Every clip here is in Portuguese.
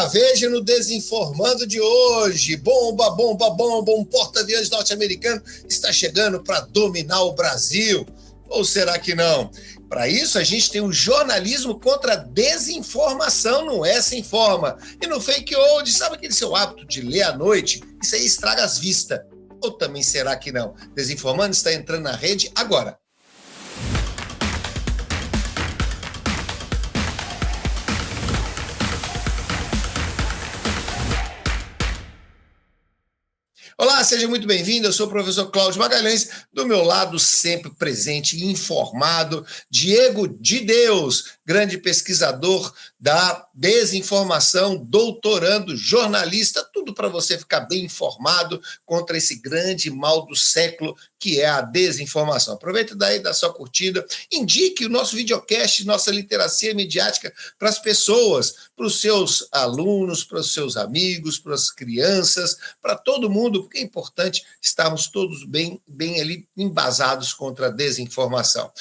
Veja no Desinformando de hoje. Bomba, bomba, bomba, um porta-aviões norte-americano está chegando para dominar o Brasil. Ou será que não? Para isso, a gente tem o jornalismo contra a desinformação no Essa Informa. E no Fake Old, sabe aquele seu hábito de ler à noite? Isso aí estraga as vistas. Ou também será que não? Desinformando está entrando na rede agora. Olá, seja muito bem-vindo, eu sou o professor Cláudio Magalhães, do meu lado sempre presente e informado, Diego de Deus, grande pesquisador da desinformação, doutorando, jornalista, tudo para você ficar bem informado contra esse grande mal do século que é a desinformação. Aproveita daí da sua curtida, indique o nosso videocast, nossa literacia mediática para as pessoas, para os seus alunos, para os seus amigos, para as crianças, para todo mundo, porque é importante estarmos todos bem ali embasados contra a desinformação.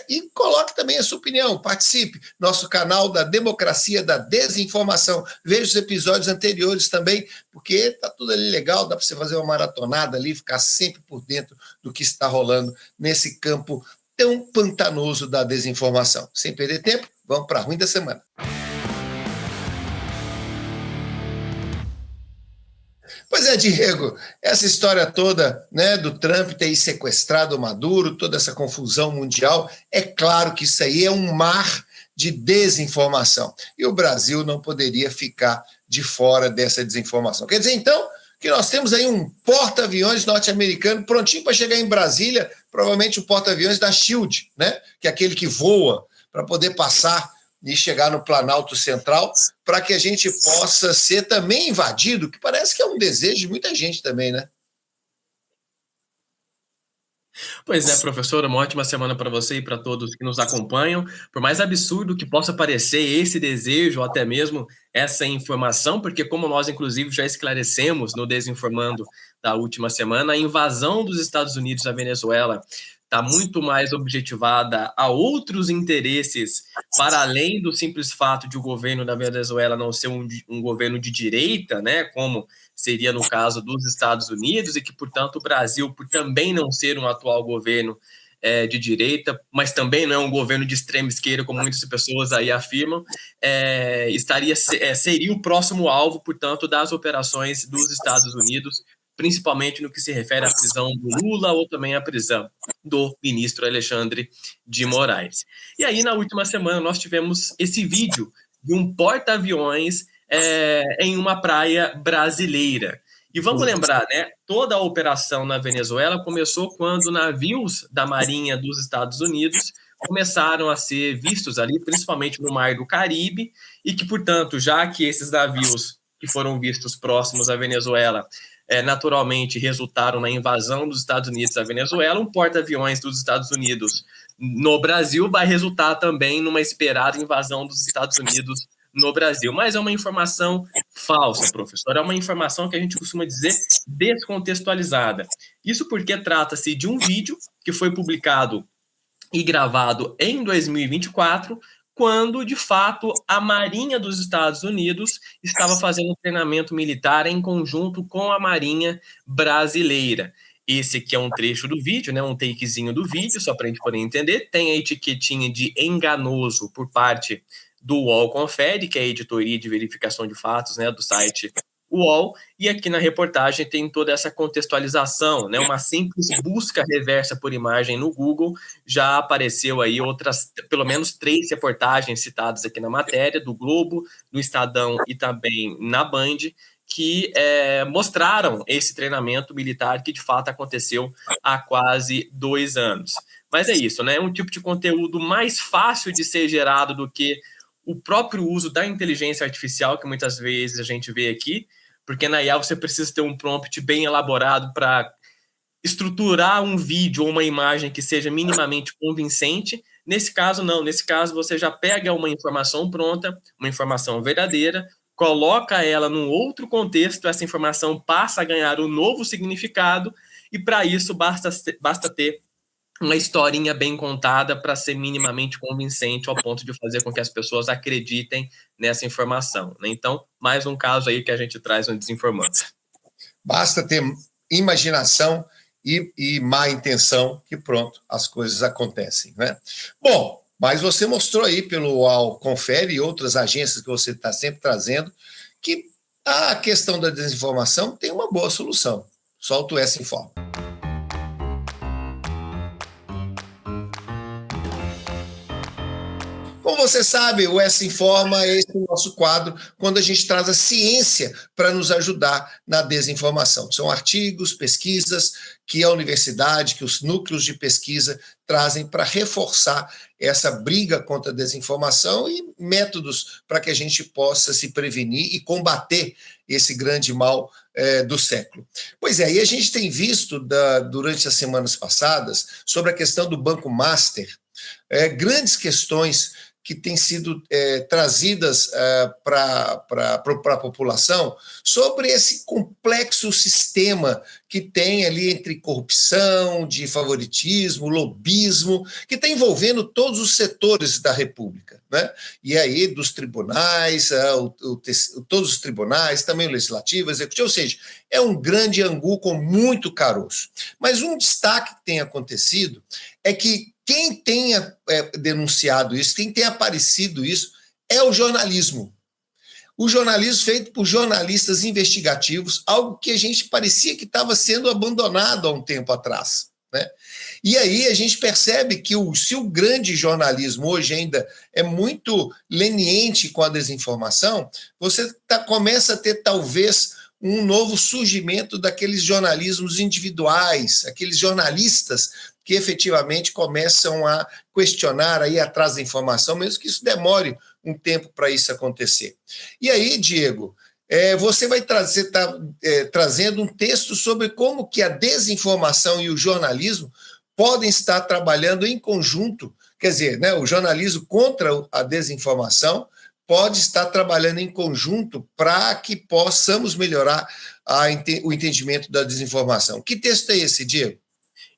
E coloque também a sua opinião, participe. Nosso canal da Democracia da Desinformação. Veja os episódios anteriores também, porque tá tudo ali legal, dá para você fazer uma maratonada ali, ficar sempre por dentro do que está rolando nesse campo tão pantanoso da desinformação. Sem perder tempo, vamos para a Ruim da Semana. Pois é, Diego, essa história toda, né, do Trump ter sequestrado o Maduro, toda essa confusão mundial, é claro que isso aí é um mar de desinformação. E o Brasil não poderia ficar de fora dessa desinformação. Quer dizer, então, que nós temos aí um porta-aviões norte-americano prontinho para chegar em Brasília, provavelmente o porta-aviões da SHIELD, né, que é aquele que voa para poder passar e chegar no Planalto Central, para que a gente possa ser também invadido, que parece que é um desejo de muita gente também, né? Pois é, professor, uma ótima semana para você e para todos que nos acompanham. Por mais absurdo que possa parecer esse desejo, ou até mesmo essa informação, porque como nós, inclusive, já esclarecemos no Desinformando da última semana, a invasão dos Estados Unidos à Venezuela está muito mais objetivada a outros interesses, para além do simples fato de o governo da Venezuela não ser um governo de direita, né, como seria no caso dos Estados Unidos, e que, portanto, o Brasil, por também não ser um atual governo de direita, mas também não é um governo de extrema esquerda, como muitas pessoas aí afirmam, seria o próximo alvo, portanto, das operações dos Estados Unidos, principalmente no que se refere à prisão do Lula ou também à prisão do ministro Alexandre de Moraes. E aí, na última semana, nós tivemos esse vídeo de um porta-aviões em uma praia brasileira. E vamos lembrar, né? Toda a operação na Venezuela começou quando navios da Marinha dos Estados Unidos começaram a ser vistos ali, principalmente no Mar do Caribe, e que, portanto, já que esses navios que foram vistos próximos à Venezuela naturalmente resultaram na invasão dos Estados Unidos à Venezuela, um porta-aviões dos Estados Unidos no Brasil vai resultar também numa esperada invasão dos Estados Unidos no Brasil. Mas é uma informação falsa, professor. É uma informação que a gente costuma dizer descontextualizada. Isso porque trata-se de um vídeo que foi publicado e gravado em 2024, quando, de fato, a Marinha dos Estados Unidos estava fazendo um treinamento militar em conjunto com a Marinha brasileira. Esse aqui é um trecho do vídeo, né, um takezinho do vídeo, só para a gente poder entender. Tem a etiquetinha de enganoso por parte do UOL Confere, que é a editoria de verificação de fatos, né, do site UOL, e aqui na reportagem tem toda essa contextualização, né? Uma simples busca reversa por imagem no Google já apareceu aí outras, pelo menos 3 reportagens citadas aqui na matéria, do Globo, do Estadão e também na Band, que mostraram esse treinamento militar que de fato aconteceu há quase 2 anos. Mas é isso, né? É um tipo de conteúdo mais fácil de ser gerado do que o próprio uso da inteligência artificial, que muitas vezes a gente vê aqui, porque na IA você precisa ter um prompt bem elaborado para estruturar um vídeo ou uma imagem que seja minimamente convincente. Nesse caso, não. Nesse caso, você já pega uma informação pronta, uma informação verdadeira, coloca ela num outro contexto, essa informação passa a ganhar um novo significado, e para isso basta ter uma historinha bem contada para ser minimamente convincente ao ponto de fazer com que as pessoas acreditem nessa informação, né? Então, mais um caso aí que a gente traz no Desinformando. Basta ter imaginação e má intenção que pronto, as coisas acontecem, né? Bom, mas você mostrou aí pelo Confere e outras agências que você está sempre trazendo que a questão da desinformação tem uma boa solução. Solta o S Informa. Como você sabe, o S Informa é esse nosso quadro quando a gente traz a ciência para nos ajudar na desinformação. São artigos, pesquisas que a universidade, que os núcleos de pesquisa trazem para reforçar essa briga contra a desinformação e métodos para que a gente possa se prevenir e combater esse grande mal do século. Pois é, e a gente tem visto durante as semanas passadas sobre a questão do Banco Master, grandes questões que têm sido trazidas para a população sobre esse complexo sistema que tem ali entre corrupção, de favoritismo, lobismo, que está envolvendo todos os setores da República, né? E aí dos tribunais, todos os tribunais, também o legislativo, executivo, ou seja, é um grande angu com muito caroço. Mas um destaque que tem acontecido é que quem tenha denunciado isso, quem tem aparecido isso, é o jornalismo. O jornalismo feito por jornalistas investigativos, algo que a gente parecia que estava sendo abandonado há um tempo atrás, né? E aí a gente percebe que se o grande jornalismo hoje ainda é muito leniente com a desinformação, você começa a ter talvez um novo surgimento daqueles jornalismos individuais, aqueles jornalistas que efetivamente começam a questionar aí atrás da informação, mesmo que isso demore um tempo para isso acontecer. E aí, Diego, você vai trazendo um texto sobre como que a desinformação e o jornalismo podem estar trabalhando em conjunto, quer dizer, né, o jornalismo contra a desinformação pode estar trabalhando em conjunto para que possamos melhorar o entendimento da desinformação. Que texto é esse, Diego?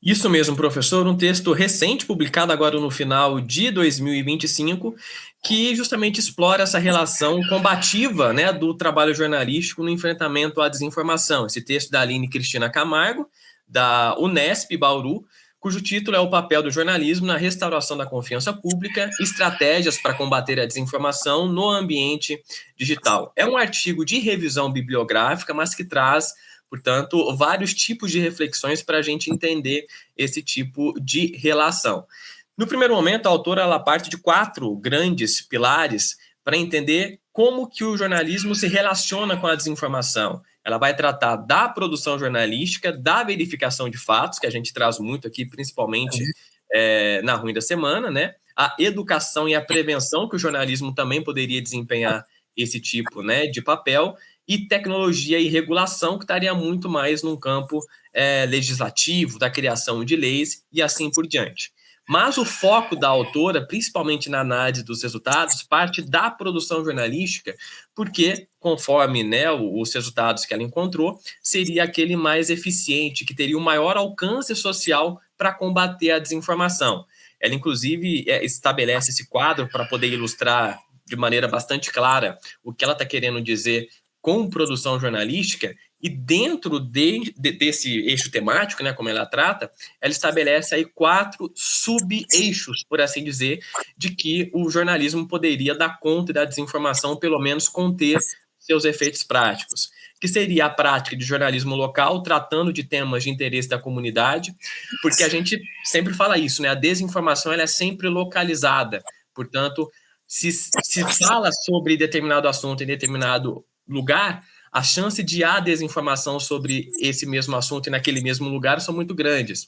Isso mesmo, professor, um texto recente, publicado agora no final de 2025, que justamente explora essa relação combativa, né, do trabalho jornalístico no enfrentamento à desinformação. Esse texto da Aline Cristina Camargo, da Unesp Bauru, cujo título é O Papel do Jornalismo na Restauração da Confiança Pública, Estratégias para Combater a Desinformação no Ambiente Digital. É um artigo de revisão bibliográfica, mas que traz, portanto, vários tipos de reflexões para a gente entender esse tipo de relação. No primeiro momento, a autora ela parte de 4 grandes pilares para entender como que o jornalismo se relaciona com a desinformação. Ela vai tratar da produção jornalística, da verificação de fatos, que a gente traz muito aqui, principalmente na Ruim da Semana, né? A educação e a prevenção, que o jornalismo também poderia desempenhar esse tipo, né, de papel, e tecnologia e regulação, que estaria muito mais num campo legislativo, da criação de leis e assim por diante. Mas o foco da autora, principalmente na análise dos resultados, parte da produção jornalística, porque, conforme, né, os resultados que ela encontrou, seria aquele mais eficiente, que teria o maior alcance social para combater a desinformação. Ela, inclusive, estabelece esse quadro para poder ilustrar de maneira bastante clara o que ela está querendo dizer com produção jornalística, e dentro desse eixo temático, né, como ela trata, ela estabelece aí 4 sub-eixos, por assim dizer, de que o jornalismo poderia dar conta da desinformação, pelo menos conter seus efeitos práticos, que seria a prática de jornalismo local, tratando de temas de interesse da comunidade, porque a gente sempre fala isso, né, a desinformação ela é sempre localizada, portanto, se fala sobre determinado assunto em determinado lugar, a chance de há desinformação sobre esse mesmo assunto e naquele mesmo lugar são muito grandes.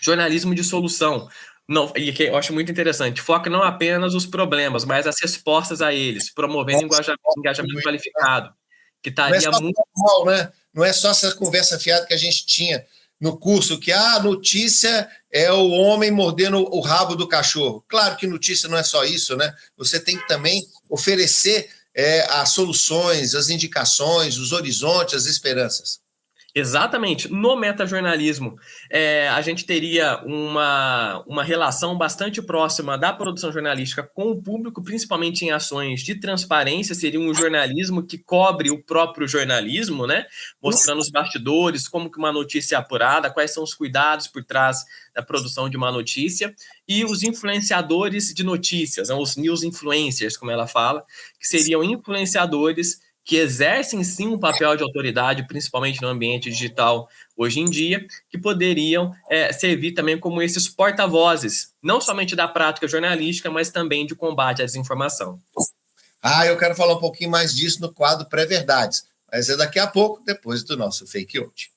Jornalismo de solução, não, e que eu acho muito interessante, foca não apenas os problemas, mas as respostas a eles, promovendo engajamento qualificado, que estaria muito... Normal, né? Não é só essa conversa fiada que a gente tinha no curso, que a notícia é o homem mordendo o rabo do cachorro. Claro que notícia não é só isso, né? Você tem que também oferecer as soluções, as indicações, os horizontes, as esperanças. Exatamente. No metajornalismo, a gente teria uma relação bastante próxima da produção jornalística com o público, principalmente em ações de transparência. Seria um jornalismo que cobre o próprio jornalismo, né? Mostrando os bastidores, como que uma notícia é apurada, quais são os cuidados por trás da produção de uma notícia. E os influenciadores de notícias, os news influencers, como ela fala, que seriam influenciadores que exercem sim um papel de autoridade, principalmente no ambiente digital hoje em dia, que poderiam servir também como esses porta-vozes, não somente da prática jornalística, mas também de combate à desinformação. Eu quero falar um pouquinho mais disso no quadro Pré-Verdades, mas é daqui a pouco, depois do nosso Fake Out.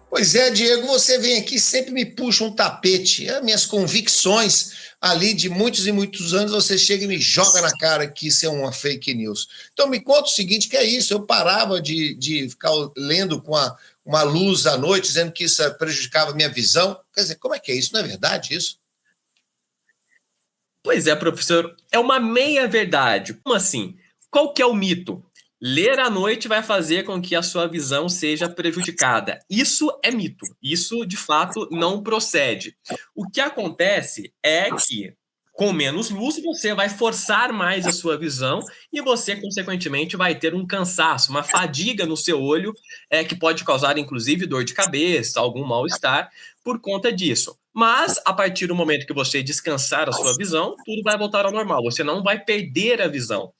Pois é, Diego, você vem aqui sempre me puxa um tapete, as minhas convicções ali de muitos e muitos anos, você chega e me joga na cara que isso é uma fake news. Então me conta o seguinte, que é isso, eu parava de ficar lendo com uma luz à noite, dizendo que isso prejudicava a minha visão. Quer dizer, como é que é isso? Não é verdade isso? Pois é, professor, é uma meia-verdade. Como assim? Qual que é o mito? Ler à noite vai fazer com que a sua visão seja prejudicada. Isso é mito. Isso, de fato, não procede. O que acontece é que, com menos luz, você vai forçar mais a sua visão e você, consequentemente, vai ter um cansaço, uma fadiga no seu olho, que pode causar, inclusive, dor de cabeça, algum mal-estar por conta disso. Mas, a partir do momento que você descansar a sua visão, tudo vai voltar ao normal. Você não vai perder a visão.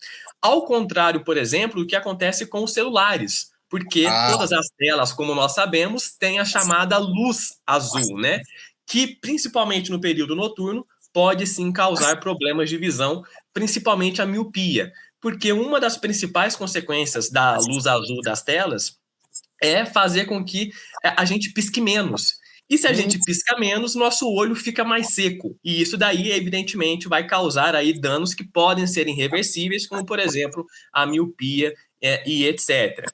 Ao contrário, por exemplo, do que acontece com os celulares, porque todas as telas, como nós sabemos, têm a chamada luz azul, né? Que, principalmente no período noturno, pode sim causar problemas de visão, principalmente a miopia, porque uma das principais consequências da luz azul das telas é fazer com que a gente pisque menos. E se a gente pisca menos, nosso olho fica mais seco. E isso daí, evidentemente, vai causar aí danos que podem ser irreversíveis, como, por exemplo, a miopia e etc.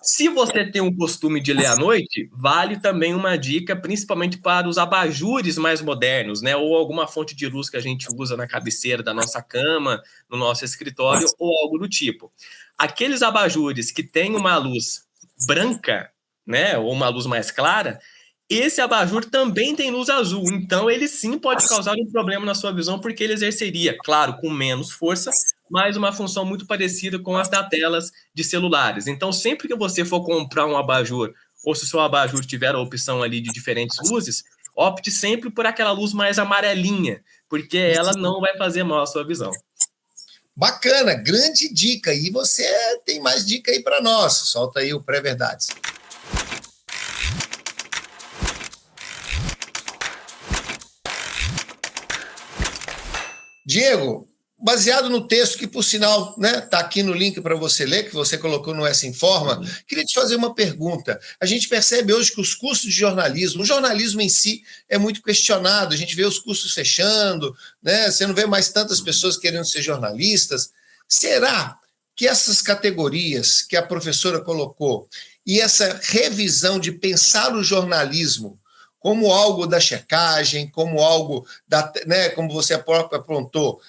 Se você tem o costume de ler à noite, vale também uma dica, principalmente para os abajures mais modernos, né? Ou alguma fonte de luz que a gente usa na cabeceira da nossa cama, no nosso escritório, ou algo do tipo. Aqueles abajures que têm uma luz branca, né? Ou uma luz mais clara, esse abajur também tem luz azul, então ele sim pode causar um problema na sua visão, porque ele exerceria, claro, com menos força, mas uma função muito parecida com as da telas de celulares. Então, sempre que você for comprar um abajur, ou se o seu abajur tiver a opção ali de diferentes luzes, opte sempre por aquela luz mais amarelinha, porque ela não vai fazer mal à sua visão. Bacana, grande dica. E você tem mais dica aí para nós. Solta aí o Pré-Verdades. Diego, baseado no texto que, por sinal, está aqui no link para você ler, que você colocou no Essa Informa, queria te fazer uma pergunta. A gente percebe hoje que os cursos de jornalismo, o jornalismo em si é muito questionado, a gente vê os cursos fechando, né? Você não vê mais tantas pessoas querendo ser jornalistas. Será que essas categorias que a professora colocou e essa revisão de pensar o jornalismo como algo da checagem, como algo, como você próprio apontou,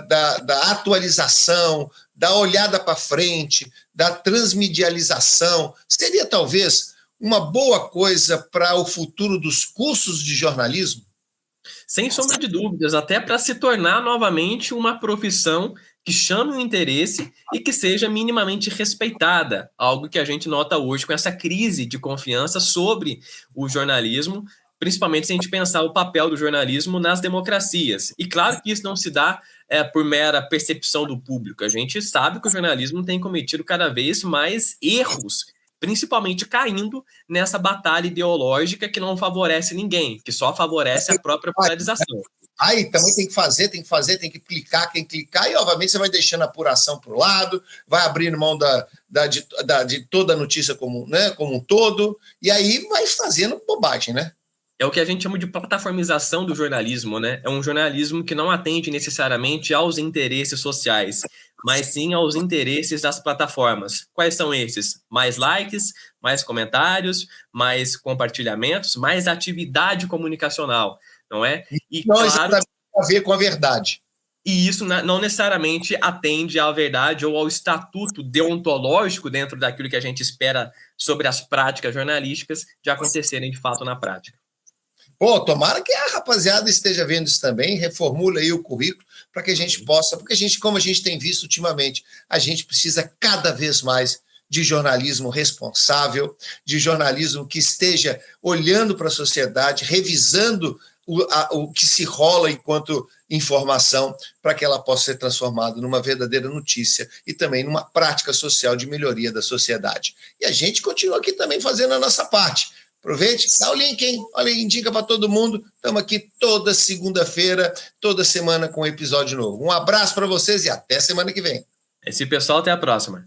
da atualização, da olhada para frente, da transmedialização, seria talvez uma boa coisa para o futuro dos cursos de jornalismo? Sem sombra de dúvidas, até para se tornar novamente uma profissão que chame o interesse e que seja minimamente respeitada, algo que a gente nota hoje com essa crise de confiança sobre o jornalismo, principalmente se a gente pensar o papel do jornalismo nas democracias. E claro que isso não se dá por mera percepção do público. A gente sabe que o jornalismo tem cometido cada vez mais erros, principalmente caindo nessa batalha ideológica que não favorece ninguém, que só favorece a própria polarização. Aí também tem que clicar, e obviamente você vai deixando a apuração para o lado, vai abrindo mão de toda a notícia como um todo, e aí vai fazendo bobagem, né? É o que a gente chama de plataformização do jornalismo, né? É um jornalismo que não atende necessariamente aos interesses sociais, mas sim aos interesses das plataformas. Quais são esses? Mais likes, mais comentários, mais compartilhamentos, mais atividade comunicacional, não é? E não, claro, isso tem a ver com a verdade. E isso não necessariamente atende à verdade ou ao estatuto deontológico dentro daquilo que a gente espera sobre as práticas jornalísticas de acontecerem de fato na prática. Pô, tomara que a rapaziada esteja vendo isso também, reformula aí o currículo para que a gente possa, porque como a gente tem visto ultimamente, a gente precisa cada vez mais de jornalismo responsável, de jornalismo que esteja olhando para a sociedade, revisando o que se rola enquanto informação, para que ela possa ser transformada numa verdadeira notícia e também numa prática social de melhoria da sociedade. E a gente continua aqui também fazendo a nossa parte. Aproveite, dá o link, hein? Olha, indica para todo mundo. Estamos aqui toda segunda-feira, toda semana com um episódio novo. Um abraço para vocês e até semana que vem. Esse pessoal, até a próxima.